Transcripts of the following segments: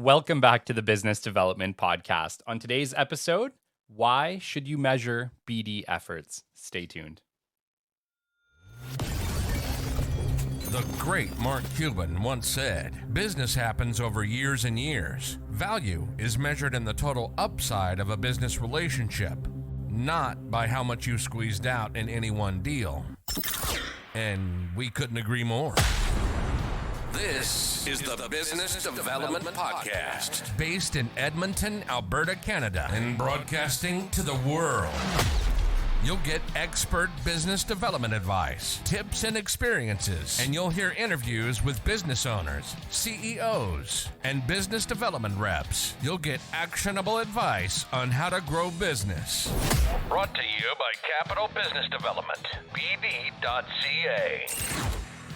Welcome back to the Business Development Podcast. On today's episode, why should you measure BD efforts? Stay tuned. The great Mark Cuban once said, business happens over years and years. Value is measured in the total upside of a business relationship, not by how much you squeezed out in any one deal. And we couldn't agree more. This is the Business Development Podcast, based in Edmonton, Alberta, Canada, and broadcasting to the world. You'll get expert business development advice, tips and experiences, and you'll hear interviews with business owners, CEOs, and business development reps. You'll get actionable advice on how to grow business. Brought to you by Capital Business Development, bd.ca.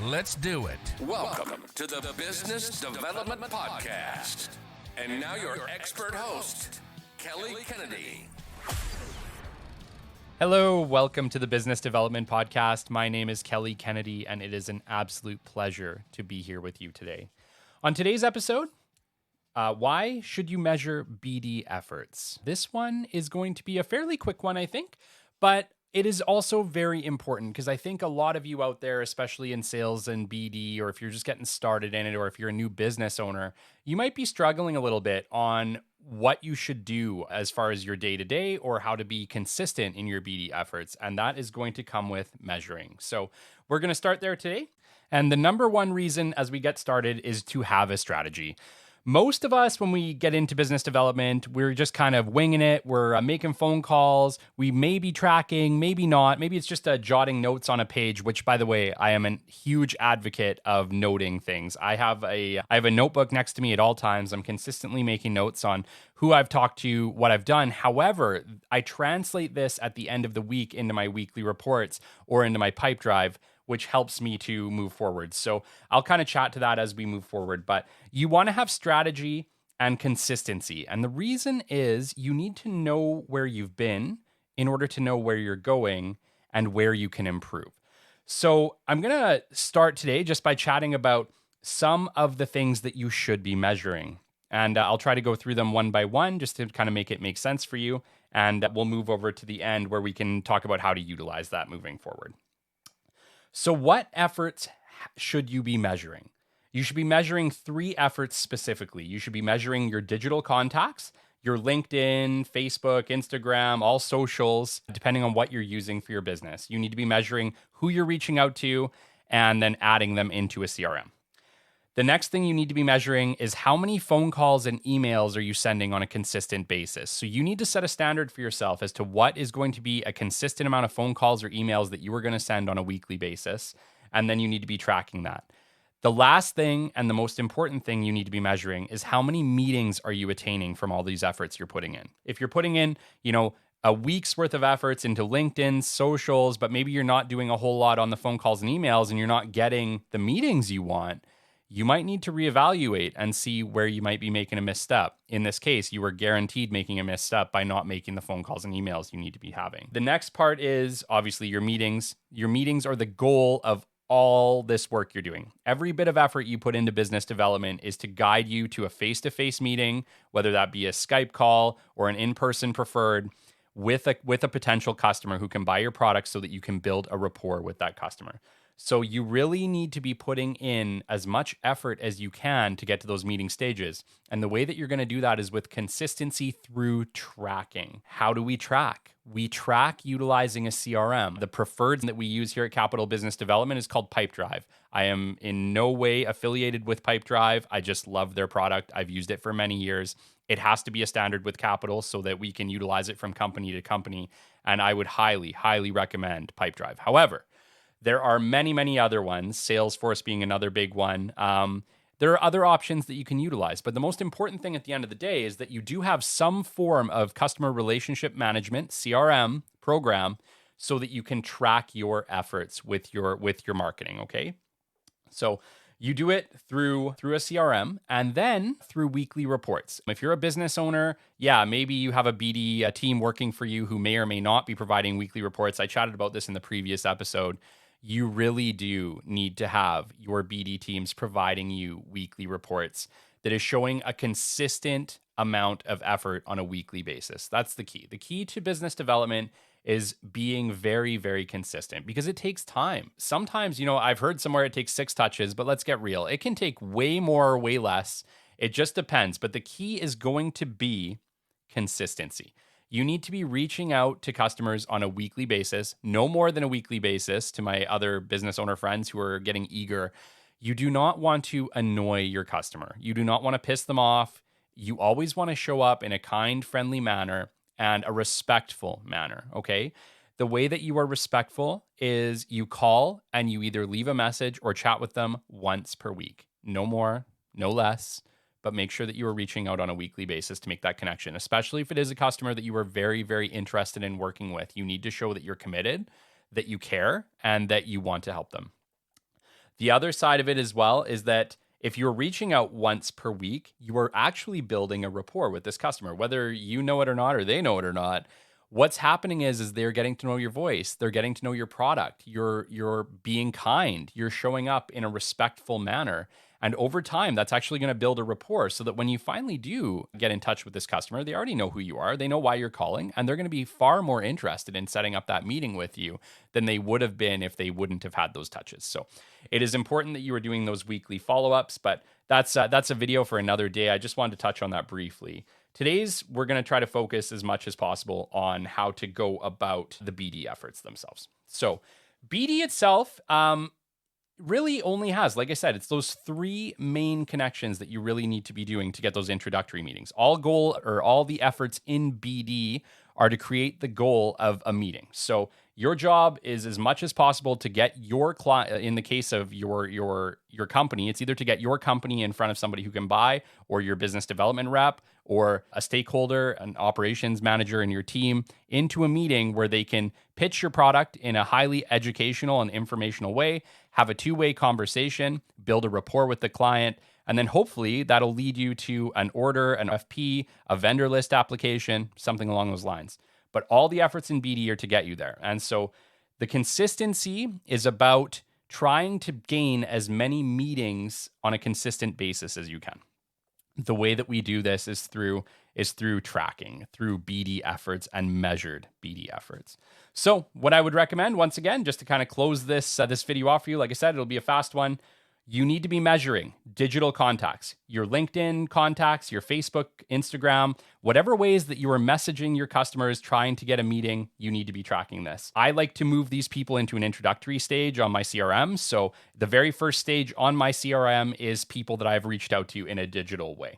Let's do it. Welcome to the Business Development Podcast. And now your expert host, Kelly Kennedy. Hello, welcome to the Business Development Podcast. My name is Kelly Kennedy, and it is an absolute pleasure to be here with you today. On today's episode, why should you measure BD efforts? This one is going to be a fairly quick one, I think, but it is also very important because I think a lot of you out there, especially in sales and BD, or if you're just getting started in it, or if you're a new business owner, you might be struggling a little bit on what you should do as far as your day-to-day or how to be consistent in your BD efforts. And that is going to come with measuring. So we're going to start there today. And the number one reason as we get started is to have a strategy. Most of us, when we get into business development, we're just kind of winging it. We're making phone calls. We may be tracking, maybe not. Maybe it's just jotting notes on a page, which, by the way, I am a huge advocate of noting things. I have a notebook next to me at all times. I'm consistently making notes on who I've talked to, what I've done. However, I translate this at the end of the week into my weekly reports or into my pipe drive, which helps me to move forward. So I'll kind of chat to that as we move forward. But you want to have strategy and consistency. And the reason is you need to know where you've been in order to know where you're going and where you can improve. So I'm going to start today just by chatting about some of the things that you should be measuring. And I'll try to go through them one by one just to kind of make it make sense for you. And we'll move over to the end where we can talk about how to utilize that moving forward. So what efforts should you be measuring? You should be measuring 3 efforts specifically. You should be measuring your digital contacts, your LinkedIn, Facebook, Instagram, all socials, depending on what you're using for your business. You need to be measuring who you're reaching out to and then adding them into a CRM. The next thing you need to be measuring is how many phone calls and emails are you sending on a consistent basis. So you need to set a standard for yourself as to what is going to be a consistent amount of phone calls or emails that you are going to send on a weekly basis. And then you need to be tracking that. The last thing and the most important thing you need to be measuring is how many meetings are you attaining from all these efforts you're putting in. If you're putting in, a week's worth of efforts into LinkedIn, socials, but maybe you're not doing a whole lot on the phone calls and emails and you're not getting the meetings you want, you might need to reevaluate and see where you might be making a misstep. In this case, you were guaranteed making a misstep by not making the phone calls and emails you need to be having. The next part is obviously your meetings. Your meetings are the goal of all this work you're doing. Every bit of effort you put into business development is to guide you to a face-to-face meeting, whether that be a Skype call or an in-person preferred, with a potential customer who can buy your product so that you can build a rapport with that customer. So you really need to be putting in as much effort as you can to get to those meeting stages. And the way that you're going to do that is with consistency through tracking. How do we track? We track utilizing a CRM. The preferred that we use here at Capital Business Development is called Pipedrive. I am in no way affiliated with Pipedrive. I just love their product. I've used it for many years. It has to be a standard with Capital so that we can utilize it from company to company. And I would highly, highly recommend Pipedrive. However, there are many, many other ones, Salesforce being another big one. There are other options that you can utilize. But the most important thing at the end of the day is that you do have some form of customer relationship management, CRM program, so that you can track your efforts with your marketing, okay? So you do it through a CRM and then through weekly reports. If you're a business owner, maybe you have a BD team working for you who may or may not be providing weekly reports. I chatted about this in the previous episode. You really do need to have your BD teams providing you weekly reports. that is showing a consistent amount of effort on a weekly basis. That's the key. The key to business development is being very, very consistent because it takes time. Sometimes, I've heard somewhere it takes 6 touches, but let's get real. It can take way more or way less. It just depends. But the key is going to be consistency. You need to be reaching out to customers on a weekly basis, no more than a weekly basis, to my other business owner friends who are getting eager. You do not want to annoy your customer. You do not want to piss them off. You always want to show up in a kind, friendly manner and a respectful manner, okay? The way that you are respectful is you call and you either leave a message or chat with them once per week. No more, no less, but make sure that you are reaching out on a weekly basis to make that connection, especially if it is a customer that you are very, very interested in working with. You need to show that you're committed, that you care, and that you want to help them. The other side of it as well is that if you're reaching out once per week, you are actually building a rapport with this customer, whether you know it or not, or they know it or not. What's happening is they're getting to know your voice. They're getting to know your product. You're being kind. You're showing up in a respectful manner. And over time, that's actually going to build a rapport so that when you finally do get in touch with this customer, they already know who you are. They know why you're calling, and they're going to be far more interested in setting up that meeting with you than they would have been if they wouldn't have had those touches. So it is important that you are doing those weekly follow-ups, but that's a video for another day. I just wanted to touch on that briefly. Today's, we're going to try to focus as much as possible on how to go about the BD efforts themselves. So BD itself, really only has, like I said, it's those 3 main connections that you really need to be doing to get those introductory meetings. All the efforts in BD are to create the goal of a meeting. So your job is as much as possible to get your client, in the case of your company, it's either to get your company in front of somebody who can buy, or your business development rep, or a stakeholder, an operations manager in your team, into a meeting where they can pitch your product in a highly educational and informational way, have a 2-way conversation, build a rapport with the client, and then hopefully that'll lead you to an order, an FP, a vendor list application, something along those lines. But all the efforts in BD are to get you there. And so the consistency is about trying to gain as many meetings on a consistent basis as you can. The way that we do this is through tracking, through BD efforts and measured BD efforts. So what I would recommend, once again, just to kind of close this video off for you, like I said, it'll be a fast one. You need to be measuring digital contacts, your LinkedIn contacts, your Facebook, Instagram, whatever ways that you are messaging your customers trying to get a meeting, you need to be tracking this. I like to move these people into an introductory stage on my CRM. So the very first stage on my CRM is people that I've reached out to in a digital way.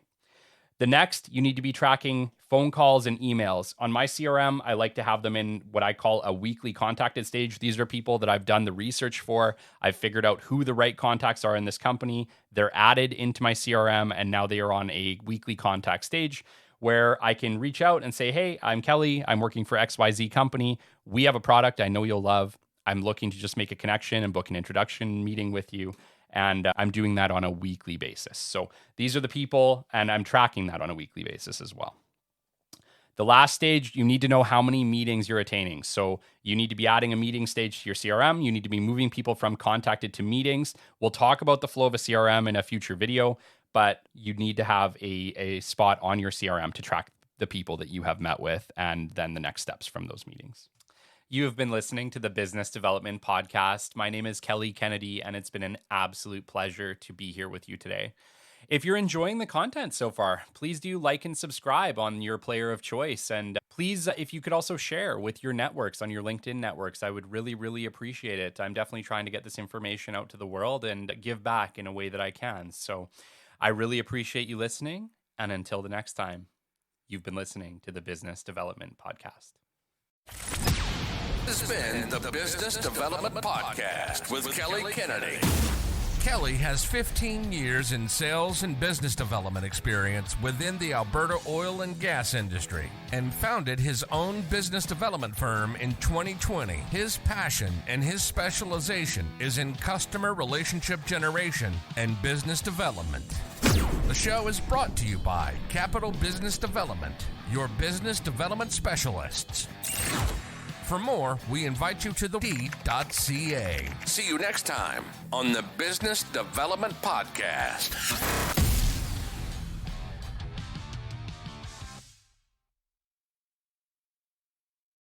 The next, you need to be tracking phone calls and emails. On my CRM, I like to have them in what I call a weekly contacted stage. These are people that I've done the research for. I've figured out who the right contacts are in this company. They're added into my CRM, and now they are on a weekly contact stage where I can reach out and say, hey, I'm Kelly. I'm working for XYZ company. We have a product I know you'll love. I'm looking to just make a connection and book an introduction meeting with you. And I'm doing that on a weekly basis. So these are the people, and I'm tracking that on a weekly basis as well. The last stage, you need to know how many meetings you're attaining. So you need to be adding a meeting stage to your CRM. You need to be moving people from contacted to meetings. We'll talk about the flow of a CRM in a future video, but you need to have a spot on your CRM to track the people that you have met with and then the next steps from those meetings. You have been listening to the Business Development Podcast. My name is Kelly Kennedy, and it's been an absolute pleasure to be here with you today. If you're enjoying the content so far, please do like and subscribe on your player of choice. And please, if you could also share with your networks, on your LinkedIn networks, I would really, really appreciate it. I'm definitely trying to get this information out to the world and give back in a way that I can. So I really appreciate you listening. And until the next time, you've been listening to the Business Development Podcast. This has been the Business Development Podcast with Kelly Kennedy. Kelly has 15 years in sales and business development experience within the Alberta oil and gas industry and founded his own business development firm in 2020. His passion and his specialization is in customer relationship generation and business development. The show is brought to you by Capital Business Development, your business development specialists. For more, we invite you to the.ca. See you next time on the Business Development Podcast.